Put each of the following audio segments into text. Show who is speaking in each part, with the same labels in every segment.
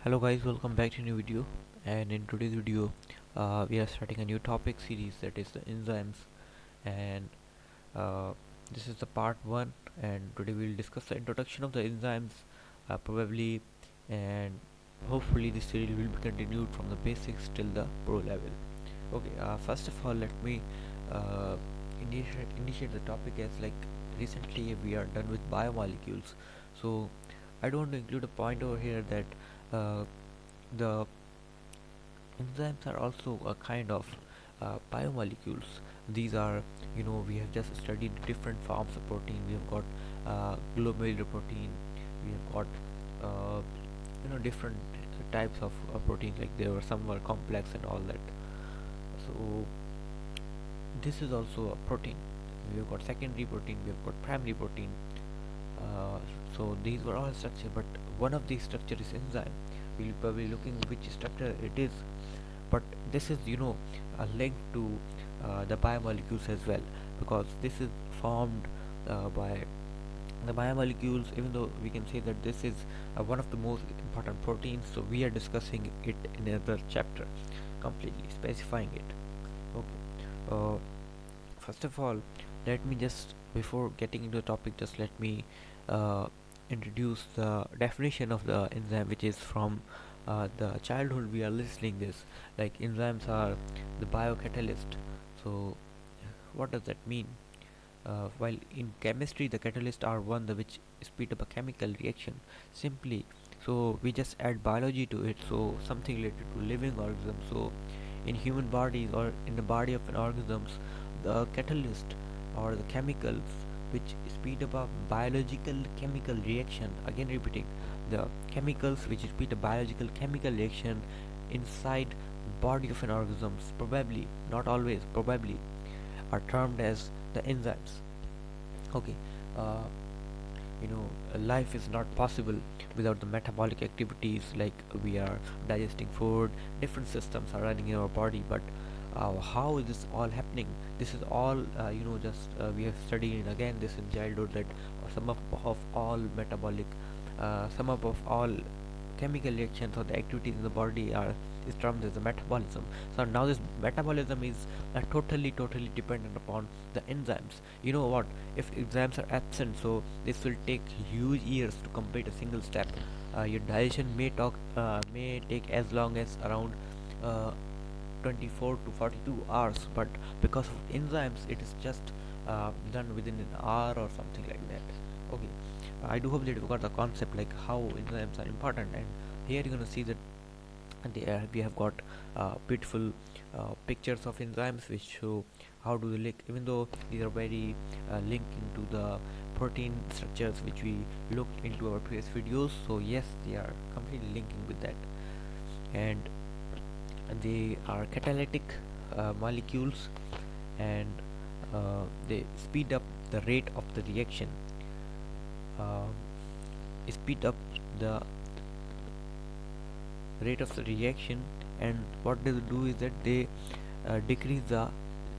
Speaker 1: Hello guys, welcome back to a new video. And in today's video we are starting a new topic series, that is the enzymes. And uh, this is the part 1, and today we'll discuss the introduction of the enzymes, probably, and hopefully this series will be continued from the basics till the pro level. Okay, first of all, let me uh, initiate the topic as like recently we are done with biomolecules. So I don't want to include a point over here that the enzymes are also a kind of biomolecules. These are, we have just studied different forms of protein. We have got glomerular protein. We have got different types of proteins. Like there were some were complex and all that. So this is also a protein. We have got secondary protein. We have got primary protein. Uh, so these were all structure, but one of these structure is enzyme. We'll probably looking which structure it is, but this is a link to the biomolecules as well, because this is formed by the biomolecules. Even though we can say that this is one of the most important proteins, so we are discussing it in another chapter, completely specifying it. Okay. First of all, let me just, before getting into the topic, just let me uh, introduce the definition of the enzyme, which is from the childhood we are listening this. Like enzymes are the biocatalyst. So what does that mean? While in chemistry the catalysts are one which speed up a chemical reaction simply, so we just add biology to it, so something related to living organisms. So in human bodies or in the body of an organisms, the catalyst or the chemicals which speed up a biological chemical reaction, again repeating, the chemicals which speed a biological chemical reaction inside body of an organisms, probably, not always, probably, are termed as the enzymes. Okay. uh, Life is not possible without the metabolic activities, like we are digesting food, different systems are running in our body. But how is this all happening? This is all, just we have studied again this in childhood, that of all metabolic of all chemical reactions or the activities in the body are is termed as the metabolism. So now this metabolism is totally dependent upon the enzymes. You know what, if enzymes are absent, so this will take huge years to complete a single step. Your digestion may take as long as around uh, 24 to 42 hours, but because of enzymes it is just done within an hour or something like that. Okay. I do hope that you got the concept, like how enzymes are important. And here you're gonna see that we have got beautiful pictures of enzymes which show how do they link, even though these are very linking to the protein structures which we looked into our previous videos. So yes, they are completely linking with that. And they are catalytic molecules, and they speed up the rate of the reaction, uh, speed up the rate of the reaction. And what they do is that they decrease the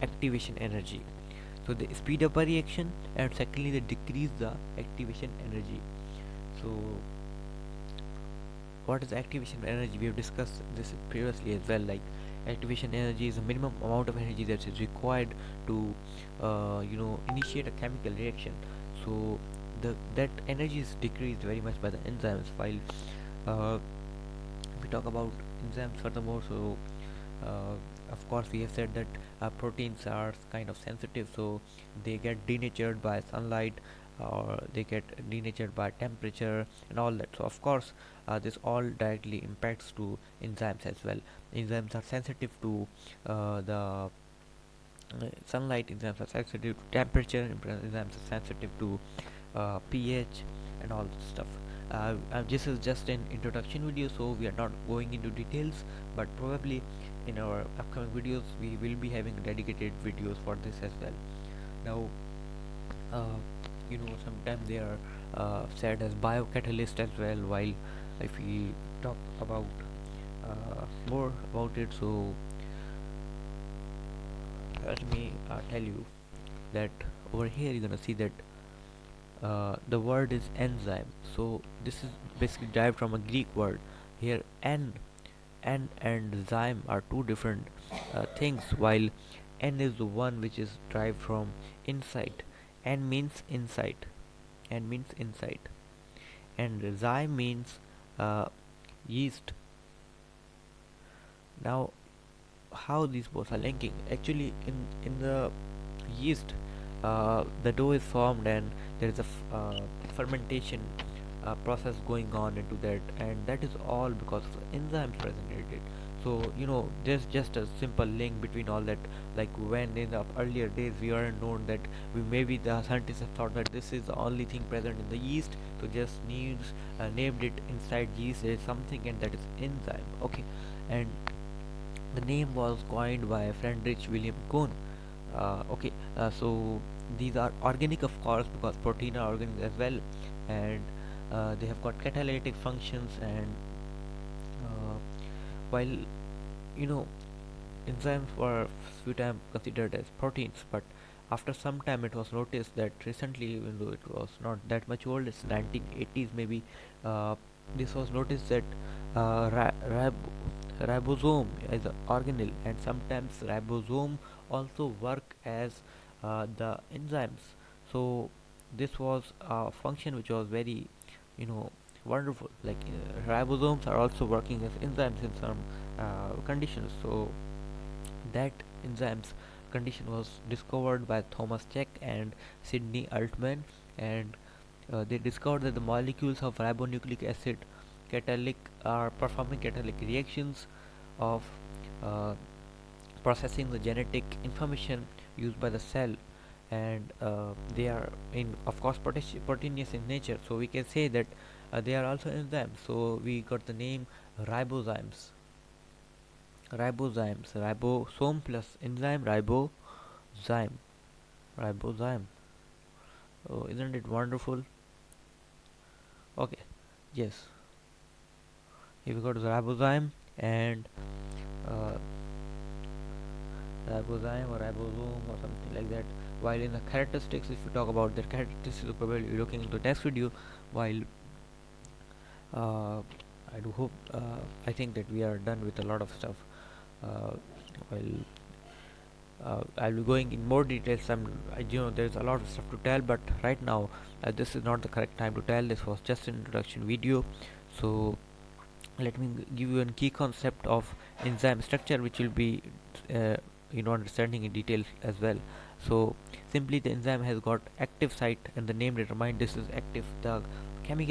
Speaker 1: activation energy. So they speed up a reaction, and secondly they decrease the activation energy. So what is activation energy? We have discussed this previously as well. Like activation energy is a minimum amount of energy that is required to initiate a chemical reaction. So that energy is decreased very much by the enzymes. While uh, we talk about enzymes furthermore, so uh, of course we have said that proteins are kind of sensitive, so they get denatured by sunlight, or they get denatured by temperature and all that. So of course this all directly impacts to enzymes as well. Enzymes are sensitive to the sunlight, enzymes are sensitive to temperature, enzymes are sensitive to pH and all that stuff. This is just an introduction video, so we are not going into details, but probably in our upcoming videos we will be having dedicated videos for this as well. Now, sometimes they are said as biocatalyst as well. While if we talk about more about it, so let me tell you that over here you're gonna see that the word is enzyme. So this is basically derived from a Greek word. Here N and zyme are two different things, while N is the one which is derived from insight. N means insight. N means insight. And zyme means uh, yeast. Now, how these both are linking? Actually, in the yeast, the dough is formed and there is a fermentation process going on into that, and that is all because of the enzymes present in it. So there's just a simple link between all that. Like when in the earlier days we weren't known that, we maybe the scientists have thought that this is the only thing present in the yeast, so just named it inside yeast there is something, and that is enzyme. Okay, and the name was coined by Friedrich William Kuhn. So these are organic, of course, because protein are organic as well, and they have got catalytic functions. And uh, while you know enzymes were few times considered as proteins, but after some time it was noticed that recently, even though it was not that much old, it's 1980s maybe, uh, this was noticed that ribosome is an organelle, and sometimes ribosome also work as the enzymes. So this was a function which was very you know wonderful. Like ribosomes are also working as enzymes in some conditions. So that enzymes condition was discovered by Thomas Cech and Sidney Altman, and they discovered that the molecules of ribonucleic acid catalytic are performing catalytic reactions of uh, processing the genetic information used by the cell, and they are in of course proteinous in nature, so we can say that they are also enzymes. So we got the name ribozymes. Ribosome plus enzyme, ribozyme. Oh, isn't it wonderful? Okay, yes, here we go to the ribozyme, and uh, ribozyme or ribosome or something like that. While in the characteristics, if you talk about their characteristics, you'll probably be looking into the next video. While uh, I do hope, I think that we are done with a lot of stuff. Uh, while I'll be going in more details. There's a lot of stuff to tell, but right now this is not the correct time to tell. This was just an introduction video. So let me give you a key concept of enzyme structure, which will be uh, understanding in detail as well. So simply, the enzyme has got active site, and the name determines this is active. The main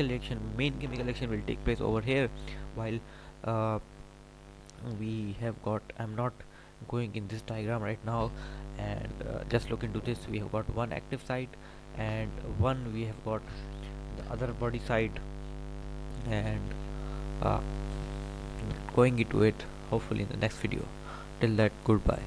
Speaker 1: chemical reaction will take place over here, while uh, we have got, I'm not going in this diagram right now, and just look into this. We have got one active site, and one we have got the other body side, and uh, going into it hopefully in the next video. Till that, goodbye.